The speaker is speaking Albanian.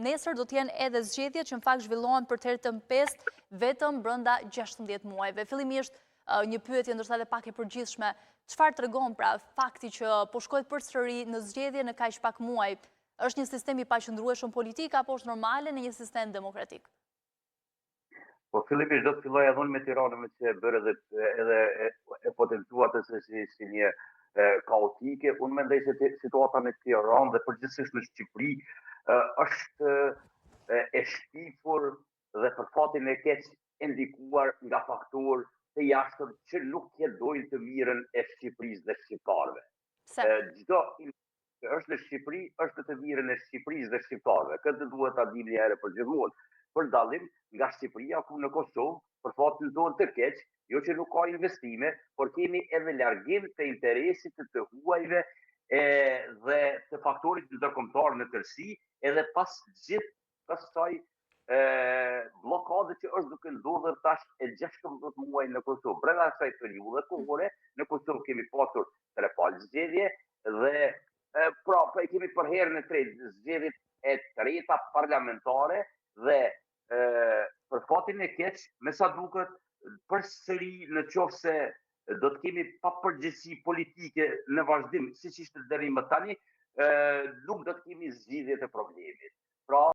nesër do t'jenë edhe zgjedhjet që në fakt zhvillohen për të herë të pestë vetëm brenda 16 muajve. Fillimisht një pyetje ndoshta edhe pak e përgjithshme, çfarë tregon pra fakti që po shkohet përsëri në zgjedhje në kaq pak muaj? Është një sistem i paqëndrueshëm politik apo është normale në një sistem demokratik? Po fillimisht do të filloj edhe unë me Tiranën që e bërë edhe e potencuat si një kaotike. Unë mendoj se situata në Tiranë dhe përgjithsisht në Shqipëri është e shpifur dhe për fatin e keq ndikuar nga faktorë të jashtëm që nuk hedojnë të mirën e Shqipërisë dhe shqiptarëve. Çdo që është në Shqipëri, është në të mirën e Shqipërisë dhe shqiptarëve. Këtë duhet ta dini herë për gjithmonë. Për dallim nga Shqipëria ku në Kosovë, për fatin tonë të keq, jo që nuk ka investime, por kemi edhe largim të interesit të huajve dhe të faktorit ndërkombëtar në tërësi, edhe pas gjithë kësaj blokade që është duke ndodhur tash e 16 muaj në Kosovë. Brenda kësaj periudhe kohore në Kosovë kemi pasur 3 palë zgjedhje dhe pra e kemi për herën e tretë zgjedhjet e treta parlamentare dhe për fatin e keq, me sa duket përsëri në qoftë se do të kemi papërgjegjësi politike në vazhdim, siç ishte deri më tani, nuk do të kemi zgjidhje të problemit. Pra